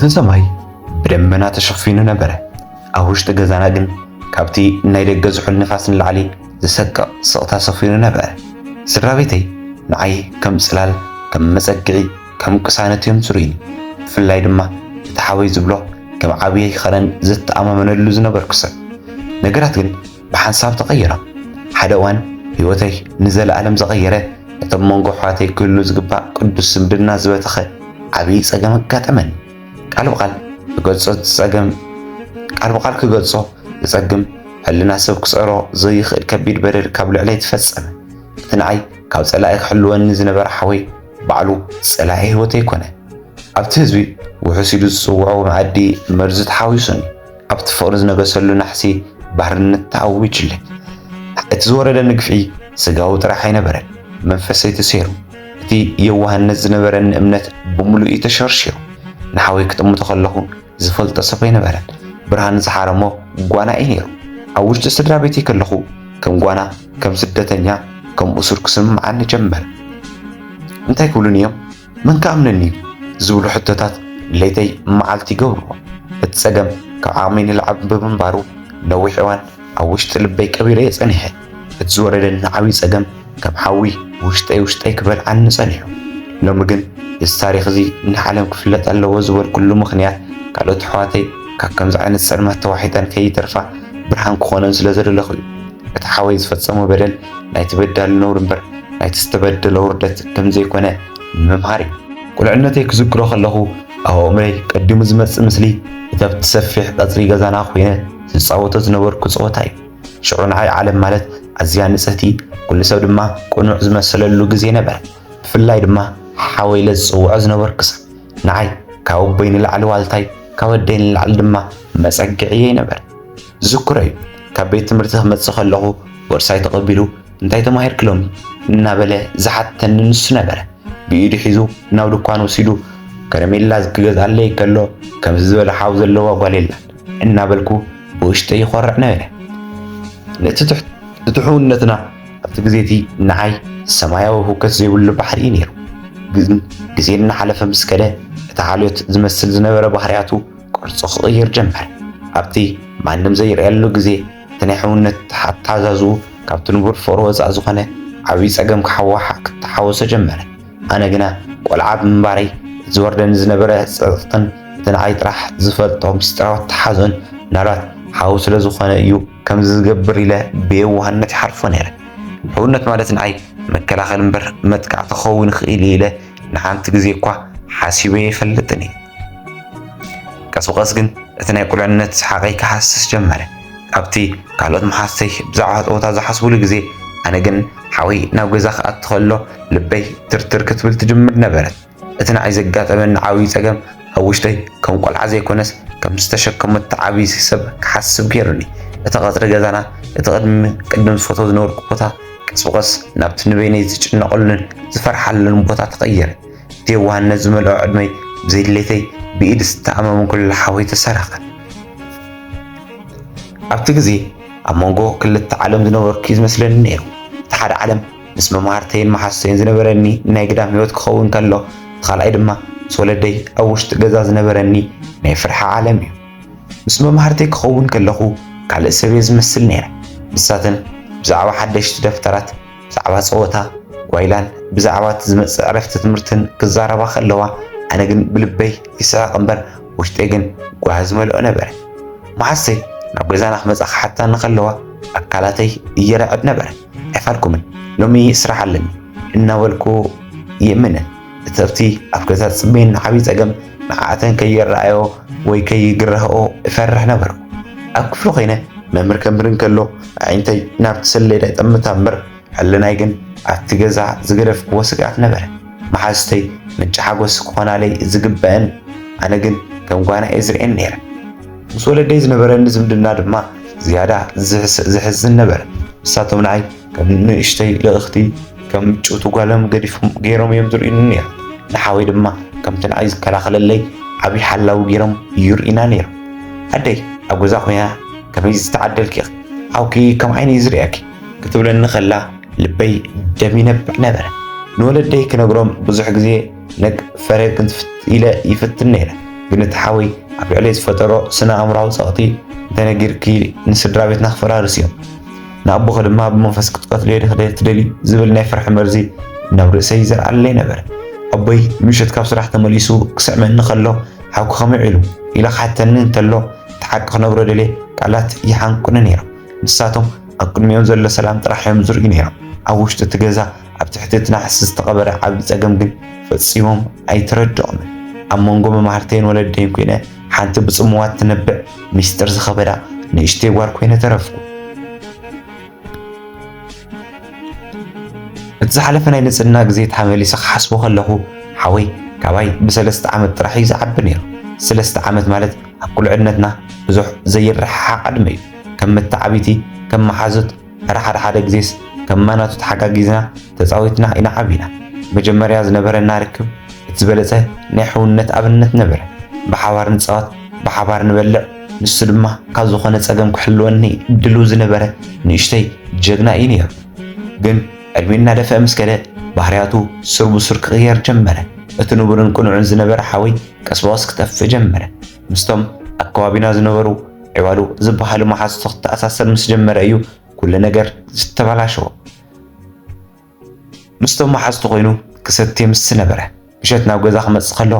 እቲ ሰማይ ብደመና ተሸፊኑ ነበረ። ኣብ ውሽጢ ገዛና ግን ካብቲ ናይ ደገ ዝሑል ንፋስ ንላዕሊ ዝሰቅቕ ስቕታ ሰፊኑ ነበረ። ስድራ ቤተይ ንዓይ ከም ጽላል፣ ከም መጸግዒ፣ ከም ቅሳነት እዮም ጽሩይኒ። ብፍላይ ድማ እቲ ሓወይ ዝብሎ ከም ዓብዪ ኸረን ዘተኣማመነሉ ዝነበርኩ ሰብ። ነገራት ግን ብሓንሳብ ተቐይሮም። ሓደ እዋን ህይወተይ ንዘለዓለም ዘቐየረ እቶም መንጎ ኣሕዋተይ ክህሉ ዝግባእ ቅዱስ ዝምድና ዝበተኸ ዓብዪ ጸገም ኣጋጠመኒ። ቃል ብቓል ክገልጾ ዝጸግም ሕልና ሰብ ክጸሮ ዘይኽእል ከቢድ በደል ካብ ልዕለይ ተፈጸመ። እቲ ንዓይ ካብ ጸላኢ ክሕልወኒ ዝነበረ ሓወይ ባዕሉ ጸላኢ ህይወተይ ኮነ። ኣብቲ ህዝቢ ውሑስ ኢሉ ዝጽውዖ መኣዲ መርዚ ተሓዊሱኒ። ኣብቲ ፍቕሪ ዝነገሰሉ ናሕሲ ባሕርነት ተኣዊጅለ። እቲ ዝወረደኒ ግፍዒ ስጋዊ ጥራሕ ኣይነበረን፣ መንፈሰይ ተሰይሩ። እቲ የዋህነት ዝነበረኒ እምነት ብምሉእ ተሸርሺሩ። ንሓወይ ክጥምቶ ከለኹ ዝፈልጦ ሰብ ኣይነበረን። ብርሃን ዝሓረሞ ጓና እዩ ነይሩ። ኣብ ውሽጢ ስድራ ቤተይ ከለኹ ከም ጓና፣ ከም ስደተኛ፣ ከም እሱር ክስምዓኒ ጀመረ። እንታይ ክብሉን እዮም? መን ከኣምነኒ እዩ ዝብሉ ሕቶታት ለይተይ መዓልቲ ይገብርዎ። እቲ ጸገም ካብ ዓቕመይ ንላዕሊ ብምንባሩ ነዊሕ እዋን ኣብ ውሽጢ ልበይ ቀቢለ የጸኒሐ። እቲ ዝወረደኒ ዓብዪ ጸገም ከም ሓዊ ውሽጠይ ክበልዓኒ ጸኒሑ። ሎሚ ግን እዚ ታሪኽ እዚ ንዓለም ክፍለጥ ኣለዎ ዝበልኩሉ ምኽንያት ካልኦት ኣሕዋተይ ካብ ከምዚ ዓይነት ጸልማት ተዋሒጠን ከይተርፋ ብርሃን ክኾነን ስለ ዘደለኹ እዩ። እቲ ሓወይ ዝፈጸሞ በደል ናይቲ በዳሊ ነውሪ እምበር ናይቲ ዝተበደለ ውርደት ከም ዘይኮነ ንምምሃር እዩ። ቁልዕነተይ ክዝክሮ ከለኹ ኣብ ኣእምሮይ ቀዲሙ ዝመጽእ ምስሊ እቲ ኣብቲ ሰፊሕ ቀጽሪ ገዛና ኮይነ ዝፃወቶ ዝነበርኩ ፀወታ እዩ። ሽዑ ንዓይ ዓለም ማለት ኣዝያ ንጽህቲ፣ ኩሉ ሰብ ድማ ቁኑዕ ዝመሰለሉ ግዜ ነበር። ብፍላይ ድማ ሓወይ ለዝፅውዖ ዝነበርኩ ሰብ ንዓይ ካብ ኣቦይ ንላዕሊ ዋልታይ፣ ካብ ኣደይ ንላዕሊ ድማ መጸግዒየ ነበር። ዝዝክሮ እዩ ካብ ቤት ትምህርቲ ክመጽእ ከለኹ ቦርሳይ ተቐቢሉ እንታይ ተማሂርክ ሎሚ እናበለ ዝሓተኒ ንሱ ነበረ። ብኢዱ ሒዙ ናብ ድኳን ወሲዱ ከረሜላ ክገዝኣለይ ከሎ ከምዚ ዝበለ ሓው ዘለዋ ጓል የላን እናበልኩ ብውሽጠይ ይኾርዕ ነበረ። ነቲ ትሕውነትና ኣብቲ ግዜቲ ንዓይ ሰማያዊ ህውከት ዘይብሉ ባሕሪ እዩ ነይሩ። ግን ግዜ እናሓለፈ ምስ ከደ እቲ ሓልዮት ዝመስል ዝነበረ ባህርያቱ ቅርጹ ክቕይር ጀመረ። ኣብቲ ማንም ዘይርአየሉ ግዜ እቲ ናይ ሕውነት ኣተሓዛዝኡ ካብቲ ንቡር ፍቕሪ ወፃእ ዝኾነ ዓብዪ ጸገም ክተሓወሶ ጀመረ። ኣነ ግና ቆልዓ ብምንባረይ ዝወርደኒ ዝነበረ ጸጸትን እቲ ንዓይ ጥራሕ ዝፈልጦ ምስጢራዊ ኣተሓዝኦን ምናልባት ሓው ስለ ዝኾነ እዩ ከምዚ ዝገብር ኢለ ብየዋህነት ይሓርፎ ነይረ። ሕውነት ማለት ንዓይ መከላኸሊ እምበር መጥቃዕ ክኸውን ይኽእል ኢለ ንሓንቲ ግዜ እኳ ሓሲበ ኣይፈልጥን እየ። ቀስ ብቐስ ግን እቲ ናይ ቁልዕነት ሓቐይ ክሓስስ ጀመረ። ኣብቲ ካልኦት መሓሰይ ብዛዕባ ፀወታ ዝሓስብሉ ግዜ ኣነ ግን ሓወይ ናብ ገዛ ክኣቱ ከሎ ልበይ ትርትር ክትብል ትጅምር ነበረት። እቲ ንዓይ ዘጋጠመኒ ዓብዪ ጸገም ኣብ ውሽጠይ ከም ቆልዓ ዘይኮነስ ከም ዝተሸከመት ዓብዪ ሰብ ክሓስብ ገይሩኒ። እቲ ቀጽሪ ገዛና እቲ ቅድም ዝፈትዎ ዝነበርኩ ቦታ ቀስ ብቐስ ናብቲ ንበይነይ ዝጭነቐሉን ዝፈርሓሉን ቦታ ተቐየረ። እቲ የዋህነት ዝመልኦ ዕድመይ ብዘይድሌተይ ብኢድ ዝተኣመመን ኩሉ ሓወይ ተሰረቐ። ኣብቲ ግዜ ኣብ መንጎ ክልተ ዓለም ዝነበርኩ ዝመስለኒ ነይሩ። እቲ ሓደ ዓለም ምስ መምሃርተይን መሓሰይን ዝነበረኒ ናይ ግዳም ህይወት ክኸውን ከሎ፣ እቲ ካልኣይ ድማ ምስ ወለደይ ኣብ ውሽጢ ገዛ ዝነበረኒ ናይ ፍርሒ ዓለም እዩ። ምስ መምሃርተይ ክኸውን ከለኹ ካልእ ሰብ እየ ዝመስል ነይረ። ንሳትን ብዛዕባ ሓደሽቲ ደፍተራት፣ ብዛዕባ ፀወታ ጓይላን፣ ብዛዕባ ዝመፅእ ዕረፍቲ ትምህርትን ክዛረባ ከለዋ ኣነ ግን ብልበይ ይስሕቕ እምበር ውሽጠይ ግን ጓህ ዝመልኦ ነበረ። መሓሰይ ናብ ገዛና ክመፃ ክሓታኒ ከለዋ ኣካላተይ እየረዕድ ነበረ። ኣይፋልኩምን ሎሚ ስራሕ ኣለኒ እናበልኩ ይእምንን። እቲ ኣብቲ ኣብ ገዛ ዝፅበየኒ ዓብዪ ጸገም ንዓኣተን ከይረኣዮ ወይ ከይግረህኦ እፈርሕ ነበርኩ። ኣብ ክፍሊ ኮይነ መምህር ከምህርን ከሎ ዓይንተይ ናብቲ ሰሌዳ ይጠምታ እምበር ሕልናይ ግን ኣብቲ ገዛ ዝገደፍክዎ ስግኣት ነበረ። መሓዝተይ ምንጪ ሓጎስ ክኾናለይ ዝግበአን ኣነ ግን ከም ጓና እየ ዝርአን ነይረ። ምስ ወለደይ ዝነበረኒ ዝምድና ድማ ዝያዳ ዝሕዝን ነበረ። ንሳቶም ንዓይ ከም ንእሽተይ ልእኽቲ ከም ምጭውቲ ጓሎም ገይሮም እዮም ዝርኡኒ ነይሩ። ንሓወይ ድማ ከምቲ ንዓይ ዝከላኸለለይ ዓብዪ ሓላዊ ገይሮም ይርኡና ነይሮም። ኣደይ ኣብ ገዛ ኮይና ከመይ ዝተዓደልኪ ሓውኪ ከም ዓይነይ ዝርአኪ ክትብለኒ ከላ ልበይ ደም ይነብዕ ነበረ። ንወለደይ ክነግሮም ብዙሕ ግዜ ነግ ፈረግ ኢለ ይፍትን ነይረ። ግን እቲ ሓወይ ኣብ ልዕለይ ዝፈጠሮ ስነ ኣእምራዊ ፀቕጢ እንተነጊርኪ ንስድራ ቤትና ክፈራርስ እዮም ንኣቦኸ ድማ ብመንፈስ ክትቀትለየ ትደሊ ዝብል ናይ ፍርሒ መርዚ ናብ ርእሰይ ይዘርኣለይ ነበረ ኣቦይ ምሸት ካብ ስራሕ ተመሊሱ ክስዕመኒ ከሎ ሓውኩ ከመይ ኢሉ ኢላ ክሓተኒ እንተሎ ተሓቂ ክነግሮ ደልየ ቃላት ይሓንቁኒ ነይሮም ንሳቶም ኣብ ቅድሚኦም ዘሎ ሰላም ጥራሕ እዮም ዝርእዩ ነይሮም ኣብ ውሽጢ እቲ ገዛ ኣብ ትሕቲ እቲ ናሕሲ ዝተቐበረ ዓብዪ ፀገም ግን ፈፂሞም ኣይተረድኦምን ኣብ መንጎ መማህርተይን ወለደይን ኮይነ ሓንቲ ብፅሙዋት ትነብዕ ሚስጥር ዝኸበዳ ንእሽተይ ጓል ኮይነ ተረፍኩ እቲ ዝሓለፈ ናይ ንፅህና ግዜ ተመሊሰ ክሓስቦ ከለኹ ሓወይ ካባይ ብ3 ዓመት ጥራሕ እዩ ዝዓቢ ነይሩ 3 ዓመት ማለት ኣብ ቁልዕነትና ብዙሕ ዘይረሓቕ ዕድመ እዩ ከም መተዓቢቲ ከም መሓዙት ሓደ ግዜስ ከም ማናቱ ተሓጋጊዝና ተፃዊትና ኢና ዓቢና መጀመርያ ዝነበረና ርክብ እቲ ዝበለፀ ናይ ሕውነት ኣብነት ነበረ ብሓባር ንፀወት ብሓባር ንበልዕ ንሱ ድማ ካብ ዝኾነ ፀገም ክሕልወኒ ድልው ዝነበረ ንእሽተይ ጀግና እዩ ነይሩ ግን ዕድሜ እናደፍአ ምስ ከደ ባህርያቱ ሱር ብሱር ክቕየር ጀመረ እቲ ንቡርን ቁኑዕን ዝነበረ ሓወይ ቀስ በቐስ ክጠፍእ ጀመረ ምስቶም ኣከባቢና ዝነበሩ ዕባሉ ዝበሃሉ መሓዝቶ ክትተኣሳሰር ምስ ጀመረ እዩ ኩሉ ነገር ዝተበላሸዎ ምስቶም መሓዝቶ ኮይኑ ክሰትየ ምስ ነበረ ምሸት ናብ ገዛ ክመፅእ ከሎ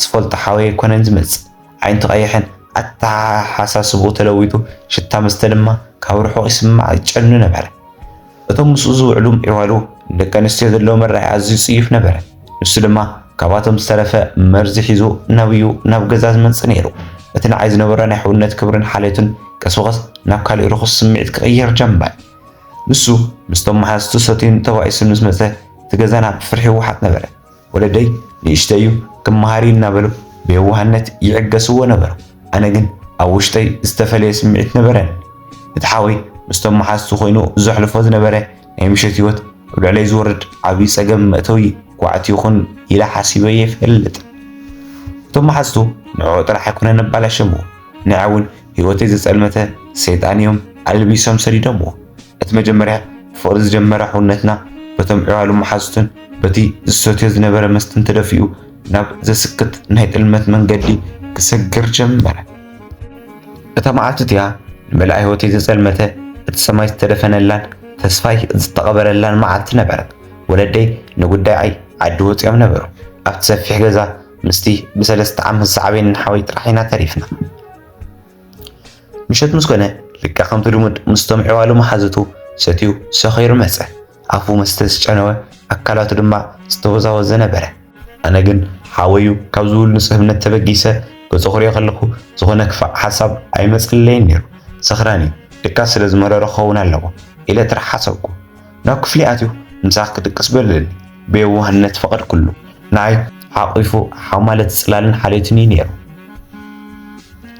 ዝፈልጦ ሓወይ ኣይኮነን ዝመፅእ ዓይነቱ ቀይሕን ኣተሓሳስብኡ ተለዊጡ ሽታ መስተ ድማ ካብ ርሑቕ ይስማዕ ይጨኑ ነበረ እቶም ምስኡ ዝውዕሉ ዕዋሉ ደቂ ኣንስትዮ ዘለዎ መርኣይ ኣዝዩ ፅዩፍ ነበረ ንሱ ድማ ካብኣቶም ዝተረፈ መርዚ ሒዙ ናብዩ ናብ ገዛ ዝመፅእ ነይሩ እቲ ንዓይ ዝነበረ ናይ ሕውነት ክብርን ሓልዮትን ቀስ በቐስ ናብ ካሊእ ርኩስ ስምዒት ክቕየር ጀመረ ንሱ ምስቶም መሓዝቱ ሰትዩን ተባኢሱ ምስ መፀ እቲ ገዛና ብፍርሒ ይወሓጥ ነበረ ወለደይ ንእሽተይ እዩ ክመሃሪ እናበሉ ብየዋህነት ይዕገስዎ ነበሩ ኣነ ግን ኣብ ውሽጠይ ዝተፈለየ ስምዒት ነበረን እቲ ሓወይ ምስቶም መሓዝቱ ኮይኑ ዘሕልፎ ዝነበረ ናይ ምሸት ህይወት ኣብ ልዕለይ ዝወርድ ዓብዪ ፀገም መእተዊ ኳዕቲ ይኹን ኢላ ሓሲበ የይፈልጥ እቶም መሓዝቱ ንዕኡ ጥራሕ ኣይኮነን ኣባላሸምዎ ንዕ እውን ህይወተይ ዘፀልመተ ሰይጣን እዮም ኣልቢሶም ሰዲዶምዎ እቲ መጀመርያ ፍቕሪ ዝጀመረ ሕውነትና በቶም ዕዋሉ መሓዝቱን በቲ ዝሰትዮ ዝነበረ መስተን ተደፊኡ ናብ ዘስክት ናይ ጥልመት መንገዲ ክሰግር ጀመረ እታ መዓልቲ እቲኣ ንመላእ ህይወተይ ዘፀልመተ እቲ ሰማይ ዝተደፈነላን ተስፋይ ዝተቐበረላን መዓልቲ ነበረት ወለደይ ንጉዳይ ዓዲ ወፂኦም ነበሩ ኣብቲ ሰፊሕ ገዛ ምስቲ ብ3 ዓመት ዝዓበየን ሓወይ ጥራሕ ኢና ተሪፍና ምሸት ምስ ኮነ ልካ ከምቲ ልሙድ ምስቶም ዕዋሉ መሓዝቱ ሰትዩ ሰኺሩ መፀ ኣፉ መስተ ዝጨነወ ኣካላቱ ድማ ዝተወዛወዘ ነበረ ኣነ ግን ሓወዩ ካብ ዝብሉ ንፅህብነት ተበጊሰ ገፁ ክሪኦ ከለኹ ዝኾነ ክፋእ ሓሳብ ኣይመፅለይን ነይሩ ሰኽራኒ ልካ ስለ ዝመረሮ ክኸውን ኣለዎ ኢለ ጥራሕ ሓሰብኩ ናብ ክፍሊ ኣትዩ ምሳኽ ክድቅስ በልኒ ብየዋህነት ፈቐድ ኩሉ ንዓይ ሓቂፉ ሓማለት ፅላልን ሓልዮትን እዩ ነይሩ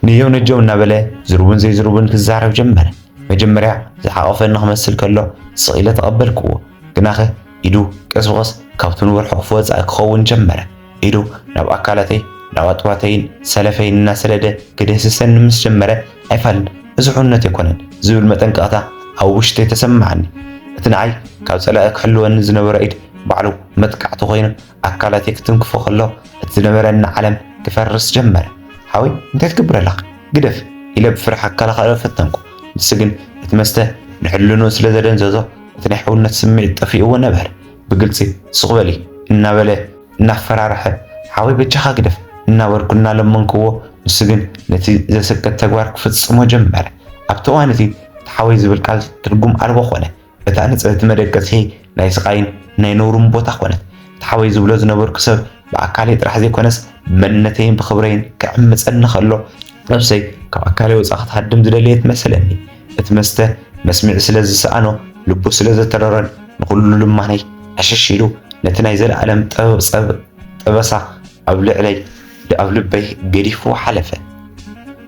ንየው ነጀው እናበለ ዝርቡን ዘይዝርቡን ክዛረብ ጀመረ መጀመርያ ዝሓቐፈኒ ክመስል ከሎ ስቕ ኢለ ተቐበልክዎ ግናኸ ኢዱ ቀስ በቐስ ካብቲ ንበርሖ ክወፃእ ክኸውን ጀመረ ኢዱ ናብ ኣካላተይ ናብ ኣጥዋተይን ሰለፈይን እናሰደደ ክደስሰኒ ምስ ጀመረ ኣይፋልን እዚ ሕውነት ኣይኮነን ዝብል መጠንቀቕታ ኣብ ውሽጠይ ተሰማዓኒ እቲ ንዓይ ካብ ፀላኢ ክሕልወኒ ዝነበረ ኢድ ባዕሉ መጥቃዕቲ ኮይኑ ኣካላተይ ክትንክፎ ከሎ እቲ ዝነበረኒ ዓለም ክፈርስ ጀመረ ሓወይ እንታይ ትገብር ኣለኻ ግደፍ ኢለ ብፍርሒ ኣከላኸለ ፈተንኩ ንሱ ግን እቲ መስተ ንሕልኑ ስለ ዘደንዘዞ እቲ ናይ ሕውነት ስምዒት ጠፊእዎ ነበር ብግልፂ ስቕ በሊ እናበለ እናፈራርሐ ሓወይ በጃኻ ግደፍ እናበርኩ እናለመንክዎ ንሱ ግን ነቲ ዘሰከት ተግባር ክፍፅሞ ጀመረ ኣብቲ እዋን እቲ ሓወይ ዝብል ቃል ትርጉም ኣልቦ ኮነ እታ ንፅህቲ መደቀሲ ናይ ስቃይን ናይ ነውሩን ቦታ ኮነት እቲ ሓወይ ዝብሎ ዝነበርኩ ሰብ ብኣካለይ ጥራሕ ዘይኮነስ መንነተይን ብክብረይን ክዕምፀኒ ከሎ ነብሰይ ካብ ኣካለይ ወፃእ ክትሃድም ዝደለየት መሰለኒ እቲ መስተ መስሚዕ ስለ ዝሰኣኖ ልቡ ስለ ዘተረረን ንኩሉ ልማነይ ኣሸሽ ኢሉ ነቲ ናይ ዘለኣለም ጠበሳ ኣብ ልዕለይ ኣብ ልበይ ገዲፉ ሓለፈ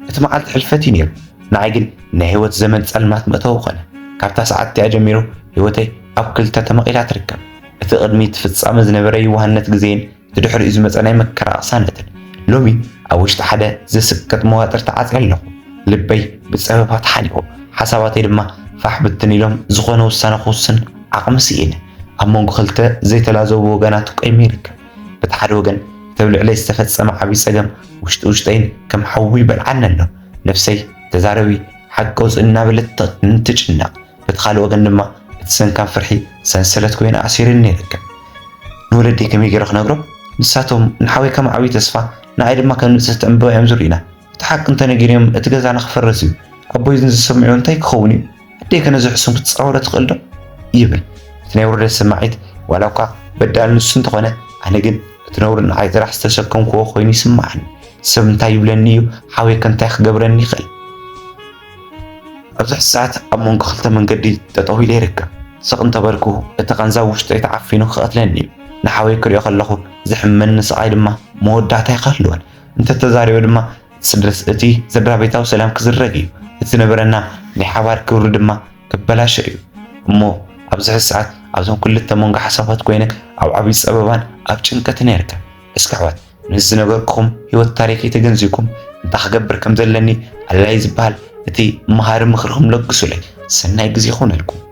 እቲ መዓልቲ ሕልፈት እዩ ነይሩ ንዓይ ግን ናይ ህይወት ዘመን ፀልማት መእተዊ ኮነ ካብታ ሰዓት እቲኣ ጀሚሩ ህይወተይ ኣብ ክልተ ተመቂላ ትርከብ እቲ ቅድሚት ፍፃመ ዝነበረ ይዋህነት ግዜን እቲ ድሕሪኡ ዝመፀ ናይ መከራ ቅሳነትን ሎሚ ኣብ ውሽጢ ሓደ ዘስከት መዋጥር ተዓፅየ ኣለኹ ልበይ ብፀበባ ተሓኒቑ ሓሳባተይ ድማ ፋሕ ብትን ኢሎም ዝኾነ ውሳነ ክውስን ዓቕሚ ስኢነ ኣብ መንጎ ክልተ ዘይተላዘቡ ወገናት ቆይሙ ይርከብ በቲ ሓደ ወገን እቲ ተብልዕለይ ዝተፈጸመ ዓብይ ፀገም ውሽጠይን ከም ሓዊ ይበልዓኒ ኣሎ ነፍሰይ ተዛረቢ ሓቀውፅ እናበለት እንትጭናቕ በቲ ካልእ ወገን ድማ እቲ ሰንካን ፍርሒ ሰንሰለት ኮይኑ ኣሲሩኒ ይርከብ ንወለደይ ከመይ ገይረ ክነግሮም ንሳቶም ንሓወይ ከም ዓብይ ተስፋ ንኣይ ድማ ከም ንፅህቲ ዕምበባ እዮም ዝርኡና እቲ ሓቂ እንተነጊሮም እቲ ገዛ ንክፈርስ እዩ ኣቦይ ዝሰምዑ እንታይ ክኸውን እዩ ኣደይ ከነ ዝሕሱም ክትፃወረ ትኽእል ዶ ይብል እቲ ናይ ውርደት ስምዒት ዋላ እኳ በዳል ንሱ እንተኾነ ኣነ ግን እቲ ነውሪ ንዓይ ጥራሕ ዝተሸከምክዎ ኮይኑ ይስማዓኒ ሰብ እንታይ ይብለኒ እዩ ሓወይ ከ እንታይ ክገብረኒ ይኽእል ኣብዚ ሰዓት ኣብ መንጎ ክልተ መንገዲ ጠጠው ኢለ ይርከብ ስቕ እንተበልኩ እቲ ቐንዛብ ውሽጠይ ተዓፊኑ ክቐትለኒ እዩ ንሓወይ ክሪኦ ከለኹ ዝሕመኒ ስቓይ ድማ መወዳእታ ይኸህልወን እንተተዛሪቡ ድማ እቲ ስድራ ቤታዊ ሰላም ክዝረግ እዩ እቲ ነበረና ናይ ሓባር ክብሪ ድማ ክበላሸ እዩ እሞ ኣብዚ ሰዓት ኣብዞም ክልተ መንጎ ሓሳባት ኮይነ ኣብ ዓብይ ፀበባን ኣብ ጭንቀትን ይርከብ እስኪ ኣሕዋት ንዚ ዝነበርኩኹም ሂወት ታሪከይ ተገንዚብኩም እንታይ ክገብር ከም ዘለኒ ኣድላይ ዝበሃል እቲ መሃሪ ምክርኩም ለግሱለይ ሰናይ ግዜ ይኹነልኩም